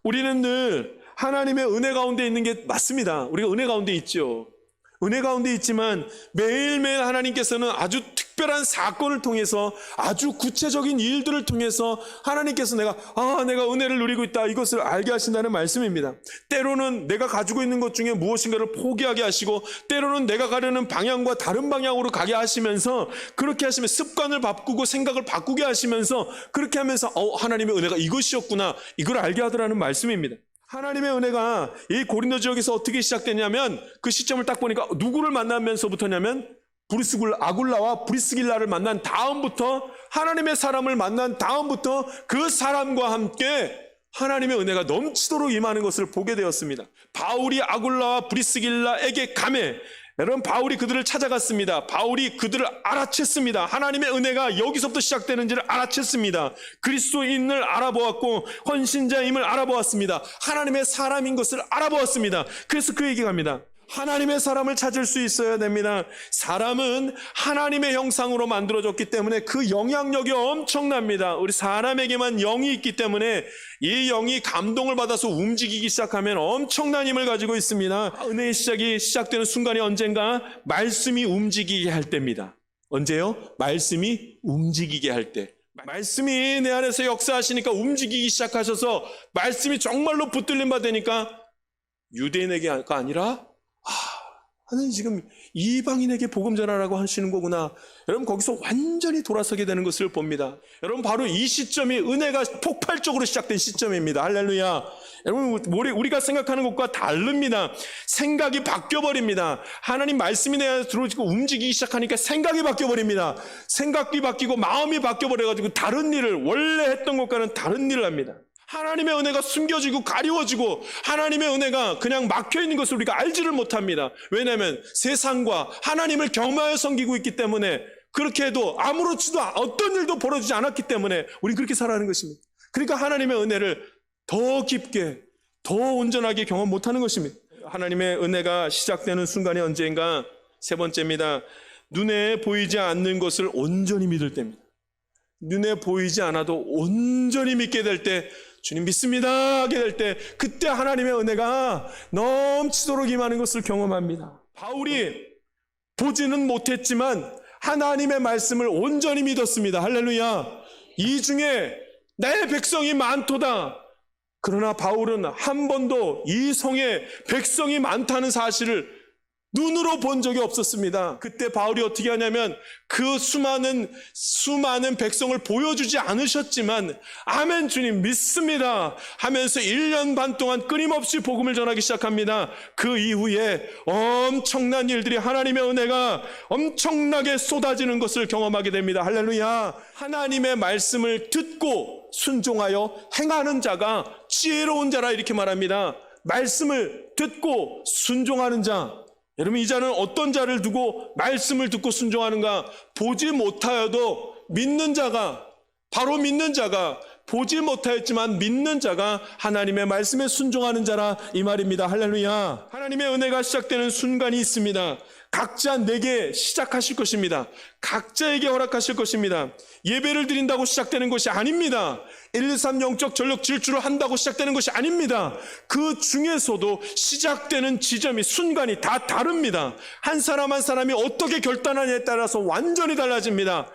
우리는 늘 하나님의 은혜 가운데 있는 게 맞습니다. 우리가 은혜 가운데 있죠. 은혜 가운데 있지만 매일매일 하나님께서는 아주 특별한 사건을 통해서, 아주 구체적인 일들을 통해서 하나님께서 내가 은혜를 누리고 있다, 이것을 알게 하신다는 말씀입니다. 때로는 내가 가지고 있는 것 중에 무엇인가를 포기하게 하시고, 때로는 내가 가려는 방향과 다른 방향으로 가게 하시면서, 그렇게 하시면 습관을 바꾸고 생각을 바꾸게 하시면서, 그렇게 하면서 하나님의 은혜가 이것이었구나, 이걸 알게 하더라는 말씀입니다. 하나님의 은혜가 이 고린도 지역에서 어떻게 시작됐냐면, 그 시점을 딱 보니까 누구를 만나면서부터냐면 아굴라와 브리스길라를 만난 다음부터, 하나님의 사람을 만난 다음부터 그 사람과 함께 하나님의 은혜가 넘치도록 임하는 것을 보게 되었습니다. 바울이 아굴라와 브리스길라에게 가매, 여러분, 바울이 그들을 찾아갔습니다. 바울이 그들을 알아챘습니다. 하나님의 은혜가 여기서부터 시작되는지를 알아챘습니다. 그리스도인을 알아보았고 헌신자임을 알아보았습니다. 하나님의 사람인 것을 알아보았습니다. 그래서 그에게 갑니다. 하나님의 사람을 찾을 수 있어야 됩니다. 사람은 하나님의 형상으로 만들어졌기 때문에 그 영향력이 엄청납니다. 우리 사람에게만 영이 있기 때문에 이 영이 감동을 받아서 움직이기 시작하면 엄청난 힘을 가지고 있습니다. 은혜의 시작이 시작되는 순간이 언젠가? 말씀이 움직이게 할 때입니다. 언제요? 말씀이 움직이게 할 때. 말씀이 내 안에서 역사하시니까 움직이기 시작하셔서 말씀이 정말로 붙들림 받으니까 유대인에게가 아니라 하나님 지금 이방인에게 복음 전하라고 하시는 거구나. 여러분, 거기서 완전히 돌아서게 되는 것을 봅니다. 여러분, 바로 이 시점이 은혜가 폭발적으로 시작된 시점입니다. 할렐루야. 여러분, 우리가 생각하는 것과 다릅니다. 생각이 바뀌어버립니다. 하나님 말씀이 내 안에 들어오고 움직이기 시작하니까 생각이 바뀌어버립니다. 생각이 바뀌고 마음이 바뀌어버려가지고 다른 일을, 원래 했던 것과는 다른 일을 합니다. 하나님의 은혜가 숨겨지고 가리워지고 하나님의 은혜가 그냥 막혀있는 것을 우리가 알지를 못합니다. 왜냐하면 세상과 하나님을 겸하여 섬기고 있기 때문에, 그렇게 해도 아무렇지도 어떤 일도 벌어지지 않았기 때문에 우리는 그렇게 살아가는 것입니다. 그러니까 하나님의 은혜를 더 깊게, 더 온전하게 경험 못하는 것입니다. 하나님의 은혜가 시작되는 순간이 언제인가? 세 번째입니다. 눈에 보이지 않는 것을 온전히 믿을 때입니다. 눈에 보이지 않아도 온전히 믿게 될 때, 주님 믿습니다 하게 될 때, 그때 하나님의 은혜가 넘치도록 임하는 것을 경험합니다. 바울이 보지는 못했지만 하나님의 말씀을 온전히 믿었습니다. 할렐루야. 이 중에 내 백성이 많도다. 그러나 바울은 한 번도 이 성에 백성이 많다는 사실을 눈으로 본 적이 없었습니다. 그때 바울이 어떻게 하냐면 그 수많은 백성을 보여주지 않으셨지만 아멘 주님 믿습니다 하면서 1년 반 동안 끊임없이 복음을 전하기 시작합니다. 그 이후에 엄청난 일들이, 하나님의 은혜가 엄청나게 쏟아지는 것을 경험하게 됩니다. 할렐루야. 하나님의 말씀을 듣고 순종하여 행하는 자가 지혜로운 자라, 이렇게 말합니다. 말씀을 듣고 순종하는 자. 여러분, 이 자는 어떤 자를 두고 말씀을 듣고 순종하는가? 보지 못하여도 믿는 자가, 바로 믿는 자가, 보지 못하였지만 믿는 자가 하나님의 말씀에 순종하는 자라, 이 말입니다. 할렐루야. 하나님의 은혜가 시작되는 순간이 있습니다. 각자 내게 시작하실 것입니다. 각자에게 허락하실 것입니다. 예배를 드린다고 시작되는 것이 아닙니다. 123 영적 전력 질주를 한다고 시작되는 것이 아닙니다. 그 중에서도 시작되는 지점이, 순간이 다 다릅니다. 한 사람 한 사람이 어떻게 결단하냐에 따라서 완전히 달라집니다.